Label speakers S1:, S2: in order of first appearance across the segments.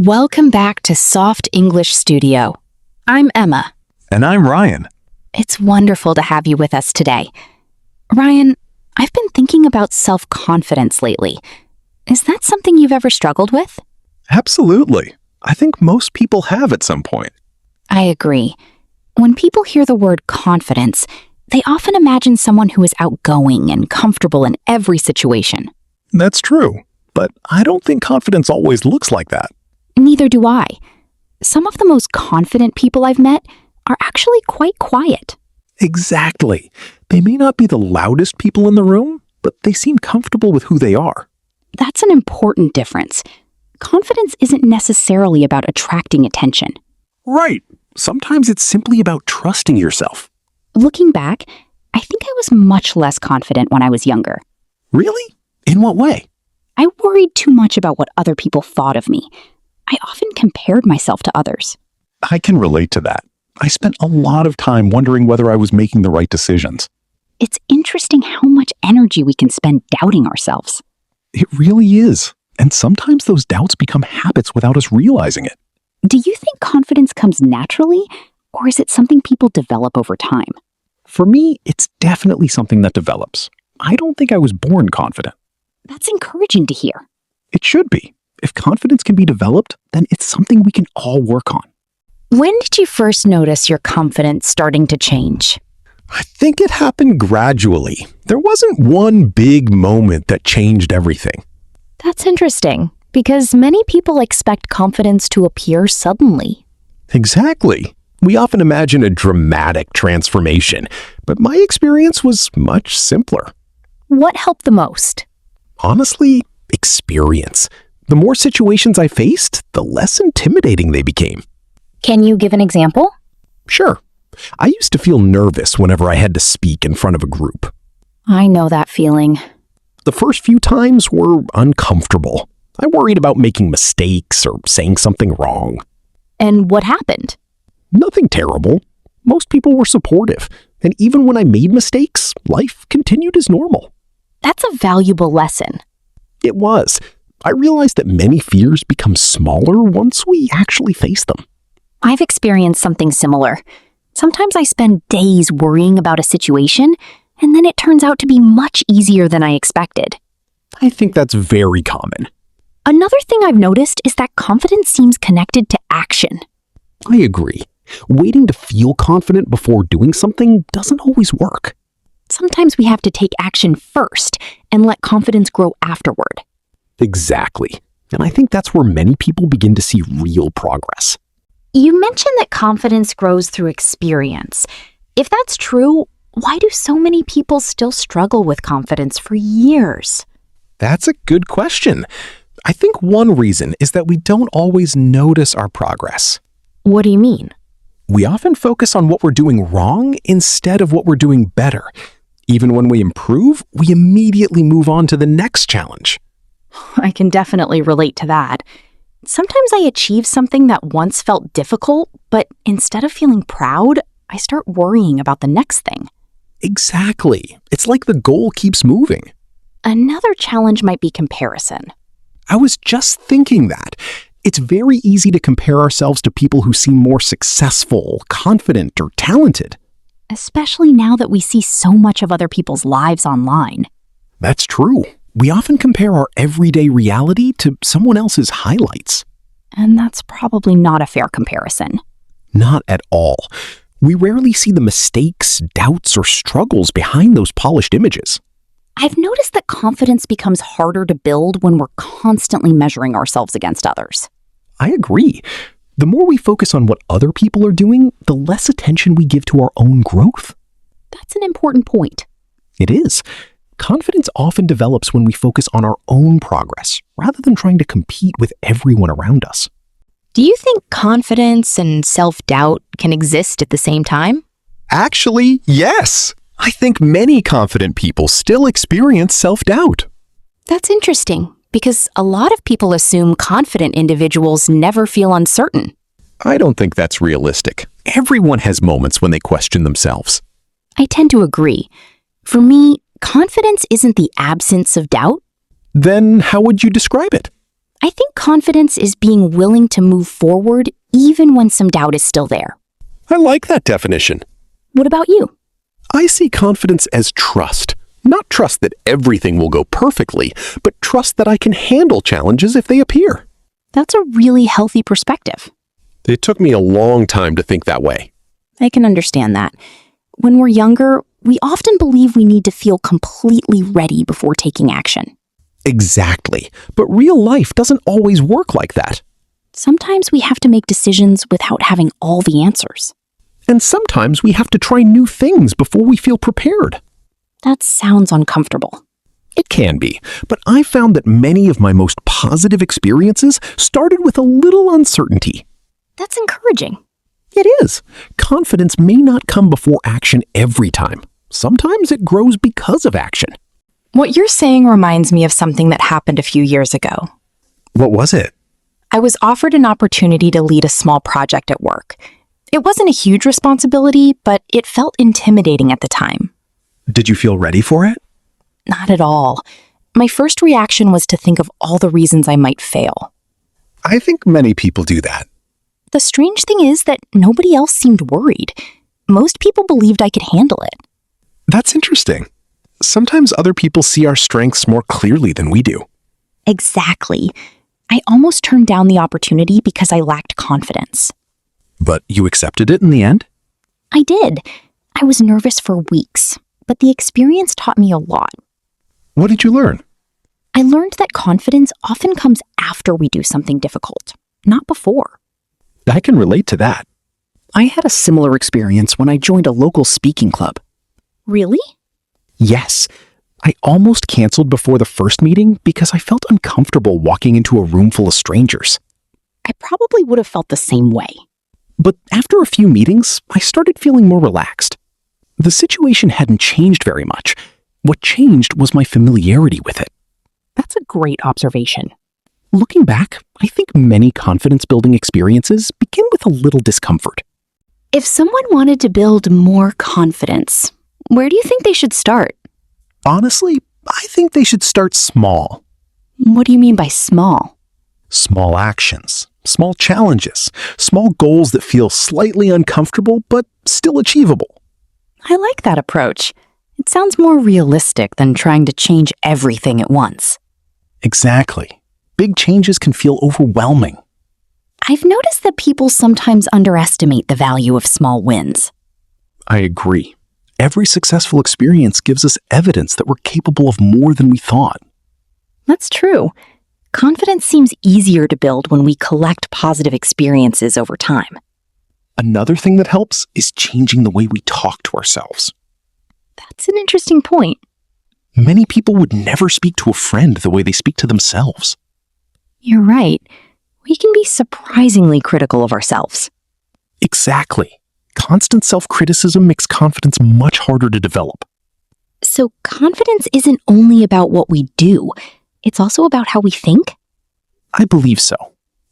S1: Welcome back to Soft English Studio. I'm Emma.
S2: And I'm Ryan.
S1: It's wonderful to have you with us today. Ryan, I've been thinking about self-confidence lately. Is that something you've ever struggled with?
S2: Absolutely. I think most people have at some point.
S1: I agree. When people hear the word confidence, they often imagine someone who is outgoing and comfortable in every situation.
S2: That's true, but I don't think confidence always looks like that.
S1: Neither do I. Some of the most confident people I've met are actually quite quiet.
S2: Exactly. They may not be the loudest people in the room, but they seem comfortable with who they are.
S1: That's an important difference. Confidence isn't necessarily about attracting attention.
S2: Right. Sometimes it's simply about trusting yourself.
S1: Looking back, I think I was much less confident when I was younger.
S2: Really? In what way?
S1: I worried too much about what other people thought of me. I often compared myself to others.
S2: I can relate to that. I spent a lot of time wondering whether I was making the right decisions.
S1: It's interesting how much energy we can spend doubting ourselves.
S2: It really is. And sometimes those doubts become habits without us realizing it.
S1: Do you think confidence comes naturally, or is it something people develop over time?
S2: For me, it's definitely something that develops. I don't think I was born confident.
S1: That's encouraging to hear.
S2: It should be. If confidence can be developed, then it's something we can all work on.
S1: When did you first notice your confidence starting to change?
S2: I think it happened gradually. There wasn't one big moment that changed everything.
S1: That's interesting, because many people expect confidence to appear suddenly.
S2: Exactly. We often imagine a dramatic transformation, but my experience was much simpler.
S1: What helped the most?
S2: Honestly, experience. The more situations I faced, the less intimidating they became.
S1: Can you give an example?
S2: Sure. I used to feel nervous whenever I had to speak in front of a group.
S1: I know that feeling.
S2: The first few times were uncomfortable. I worried about making mistakes or saying something wrong.
S1: And what happened?
S2: Nothing terrible. Most people were supportive, and even when I made mistakes, life continued as normal.
S1: That's a valuable lesson.
S2: It was. I realized that many fears become smaller once we actually face them.
S1: I've experienced something similar. Sometimes I spend days worrying about a situation, and then it turns out to be much easier than I expected.
S2: I think that's very common.
S1: Another thing I've noticed is that confidence seems connected to action.
S2: I agree. Waiting to feel confident before doing something doesn't always work.
S1: Sometimes we have to take action first and let confidence grow afterward.
S2: Exactly. And I think that's where many people begin to see real progress.
S1: You mentioned that confidence grows through experience. If that's true, why do so many people still struggle with confidence for years?
S2: That's a good question. I think one reason is that we don't always notice our progress.
S1: What do you mean?
S2: We often focus on what we're doing wrong instead of what we're doing better. Even when we improve, we immediately move on to the next challenge.
S1: I can definitely relate to that. Sometimes I achieve something that once felt difficult, but instead of feeling proud, I start worrying about the next thing.
S2: Exactly. It's like the goal keeps moving.
S1: Another challenge might be comparison.
S2: I was just thinking that. It's very easy to compare ourselves to people who seem more successful, confident, or talented.
S1: Especially now that we see so much of other people's lives online.
S2: That's true. We often compare our everyday reality to someone else's highlights.
S1: And that's probably not a fair comparison.
S2: Not at all. We rarely see the mistakes, doubts, or struggles behind those polished images.
S1: I've noticed that confidence becomes harder to build when we're constantly measuring ourselves against others.
S2: I agree. The more we focus on what other people are doing, the less attention we give to our own growth.
S1: That's an important point.
S2: It is. Confidence often develops when we focus on our own progress, rather than trying to compete with everyone around us.
S1: Do you think confidence and self-doubt can exist at the same time?
S2: Actually, yes. I think many confident people still experience self-doubt.
S1: That's interesting, because a lot of people assume confident individuals never feel uncertain.
S2: I don't think that's realistic. Everyone has moments when they question themselves.
S1: I tend to agree. For me, confidence isn't the absence of doubt.
S2: Then how would you describe it?
S1: I think confidence is being willing to move forward even when some doubt is still there.
S2: I like that definition.
S1: What about you?
S2: I see confidence as trust. Not trust that everything will go perfectly, but trust that I can handle challenges if they appear.
S1: That's a really healthy perspective.
S2: It took me a long time to think that way.
S1: I can understand that. When we're younger, we often believe we need to feel completely ready before taking action.
S2: Exactly. But real life doesn't always work like that.
S1: Sometimes we have to make decisions without having all the answers.
S2: And sometimes we have to try new things before we feel prepared.
S1: That sounds uncomfortable.
S2: It can be, but I found that many of my most positive experiences started with a little uncertainty.
S1: That's encouraging.
S2: It is. Confidence may not come before action every time. Sometimes it grows because of action.
S1: What you're saying reminds me of something that happened a few years ago.
S2: What was it?
S1: I was offered an opportunity to lead a small project at work. It wasn't a huge responsibility, but it felt intimidating at the time.
S2: Did you feel ready for it?
S1: Not at all. My first reaction was to think of all the reasons I might fail.
S2: I think many people do that.
S1: The strange thing is that nobody else seemed worried. Most people believed I could handle it.
S2: That's interesting. Sometimes other people see our strengths more clearly than we do.
S1: Exactly. I almost turned down the opportunity because I lacked confidence.
S2: But you accepted it in the end?
S1: I did. I was nervous for weeks, but the experience taught me a lot.
S2: What did you learn?
S1: I learned that confidence often comes after we do something difficult, not before.
S2: I can relate to that.
S3: I had a similar experience when I joined a local speaking club.
S1: Really?
S2: Yes. I almost canceled before the first meeting because I felt uncomfortable walking into a room full of strangers.
S1: I probably would have felt the same way.
S2: But after a few meetings, I started feeling more relaxed. The situation hadn't changed very much. What changed was my familiarity with it.
S1: That's a great observation.
S2: Looking back, I think many confidence-building experiences begin with a little discomfort.
S1: If someone wanted to build more confidence, where do you think they should start?
S2: Honestly, I think they should start small.
S1: What do you mean by small?
S2: Small actions, small challenges, small goals that feel slightly uncomfortable but still achievable.
S1: I like that approach. It sounds more realistic than trying to change everything at once.
S2: Exactly. Big changes can feel overwhelming.
S1: I've noticed that people sometimes underestimate the value of small wins.
S2: I agree. Every successful experience gives us evidence that we're capable of more than we thought.
S1: That's true. Confidence seems easier to build when we collect positive experiences over time.
S2: Another thing that helps is changing the way we talk to ourselves.
S1: That's an interesting point.
S2: Many people would never speak to a friend the way they speak to themselves.
S1: You're right. We can be surprisingly critical of ourselves.
S2: Exactly. Constant self-criticism makes confidence much harder to develop.
S1: So confidence isn't only about what we do. It's also about how we think?
S2: I believe so.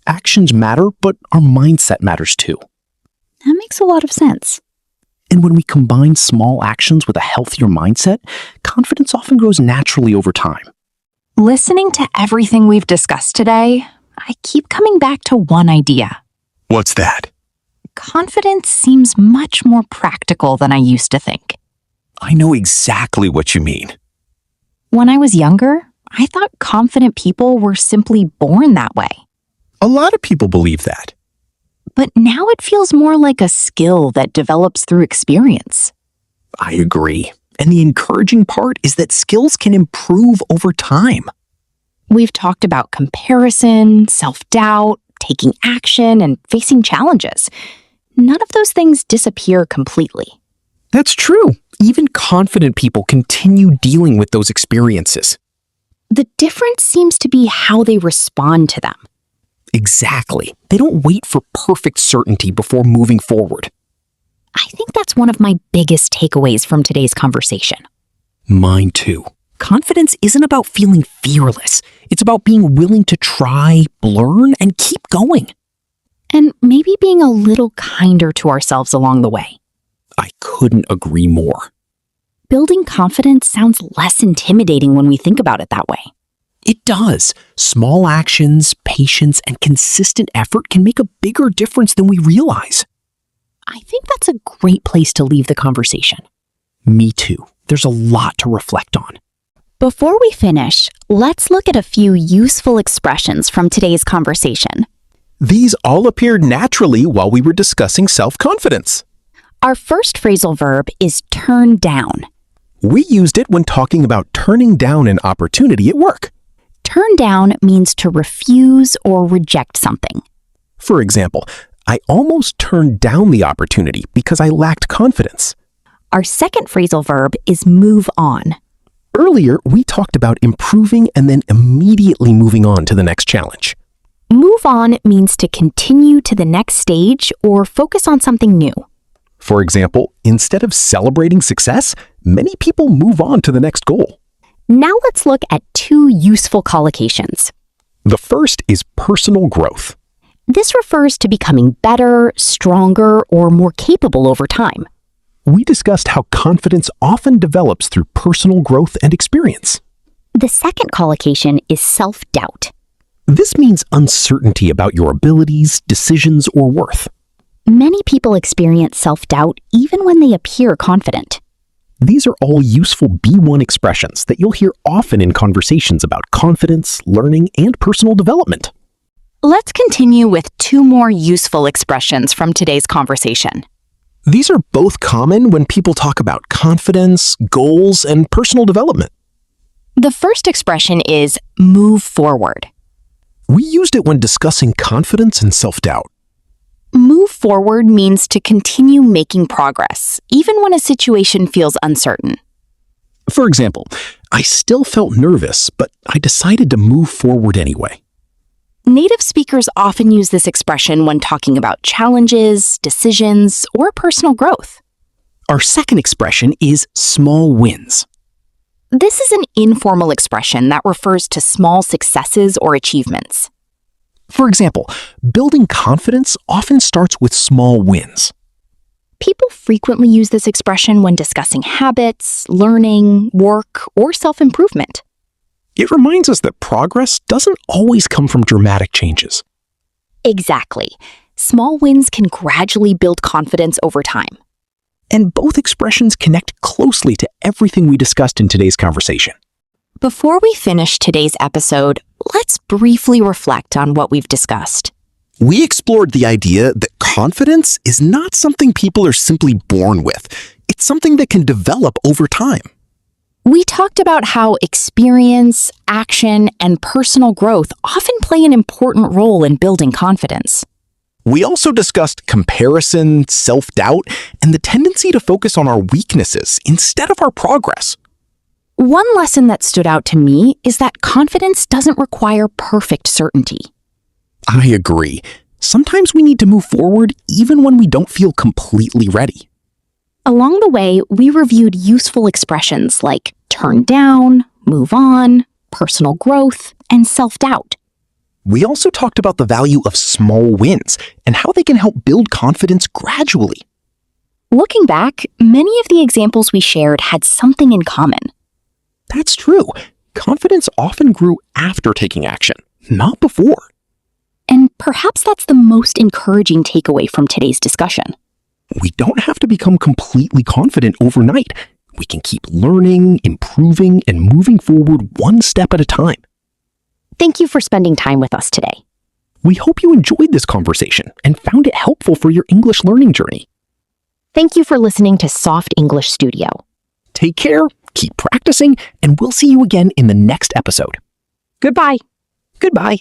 S2: Actions matter, but our mindset matters too.
S1: That makes a lot of sense.
S2: And when we combine small actions with a healthier mindset, confidence often grows naturally over time.
S1: Listening to everything we've discussed today, I keep coming back to one idea.
S2: What's that?
S1: Confidence seems much more practical than I used to think.
S2: I know exactly what you mean.
S1: When I was younger, I thought confident people were simply born that way.
S2: A lot of people believe that.
S1: But now it feels more like a skill that develops through experience.
S2: I agree. And the encouraging part is that skills can improve over time.
S1: We've talked about comparison, self-doubt, taking action, and facing challenges. None of those things disappear completely.
S2: That's true. Even confident people continue dealing with those experiences.
S1: The difference seems to be how they respond to them.
S2: Exactly. They don't wait for perfect certainty before moving forward.
S1: I think that's one of my biggest takeaways from today's conversation.
S2: Mine too. Confidence isn't about feeling fearless. It's about being willing to try, learn, and keep going.
S1: And maybe being a little kinder to ourselves along the way.
S2: I couldn't agree more.
S1: Building confidence sounds less intimidating when we think about it that way.
S3: It does. Small actions, patience, and consistent effort can make a bigger difference than we realize. I think that's a great place to leave the conversation. Me too. There's a lot to reflect on.
S1: Before we finish, let's look at a few useful expressions from today's conversation.
S2: These all appeared naturally while we were discussing self-confidence.
S1: Our first phrasal verb is turn down.
S2: We used it when talking about turning down an opportunity at work.
S1: Turn down means to refuse or reject something.
S2: For example, I almost turned down the opportunity because I lacked confidence.
S1: Our second phrasal verb is move on.
S2: Earlier, we talked about improving and then immediately moving on to the next challenge.
S1: Move on means to continue to the next stage or focus on something new.
S2: For example, instead of celebrating success, many people move on to the next goal.
S1: Now let's look at two useful collocations.
S2: The first is personal growth.
S1: This refers to becoming better, stronger, or more capable over time.
S2: We discussed how confidence often develops through personal growth and experience.
S1: The second collocation is self-doubt.
S2: This means uncertainty about your abilities, decisions, or worth.
S1: Many people experience self-doubt even when they appear confident.
S2: These are all useful B1 expressions that you'll hear often in conversations about confidence, learning, and personal development.
S1: Let's continue with two more useful expressions from today's conversation.
S2: These are both common when people talk about confidence, goals, and personal development.
S1: The first expression is move forward.
S2: We used it when discussing confidence and self-doubt.
S1: Move forward means to continue making progress, even when a situation feels uncertain.
S2: For example, I still felt nervous, but I decided to move forward anyway.
S1: Native speakers often use this expression when talking about challenges, decisions, or personal growth.
S3: Our second expression is small wins.
S1: This is an informal expression that refers to small successes or achievements.
S2: For example, building confidence often starts with small wins.
S1: People frequently use this expression when discussing habits, learning, work, or self-improvement.
S2: It reminds us that progress doesn't always come from dramatic changes.
S1: Exactly. Small wins can gradually build confidence over time.
S2: And both expressions connect closely to everything we discussed in today's conversation.
S1: Before we finish today's episode, let's briefly reflect on what we've discussed.
S4: We explored the idea that confidence is not something people are simply born with. It's something that can develop over time.
S1: We talked about how experience, action, and personal growth often play an important role in building confidence.
S4: We also discussed comparison, self-doubt, and the tendency to focus on our weaknesses instead of our progress.
S1: One lesson that stood out to me is that confidence doesn't require perfect certainty.
S4: I agree. Sometimes we need to move forward even when we don't feel completely ready.
S1: Along the way, we reviewed useful expressions like turn down, move on, personal growth, and self-doubt.
S4: We also talked about the value of small wins and how they can help build confidence gradually.
S1: Looking back, many of the examples we shared had something in common.
S2: That's true. Confidence often grew after taking action, not before.
S1: And perhaps that's the most encouraging takeaway from today's discussion.
S2: We don't have to become completely confident overnight. We can keep learning, improving, and moving forward one step at a time.
S1: Thank you for spending time with us today.
S2: We hope you enjoyed this conversation and found it helpful for your English learning journey.
S1: Thank you for listening to Soft English Studio.
S2: Take care, keep practicing, and we'll see you again in the next episode.
S1: Goodbye.
S2: Goodbye.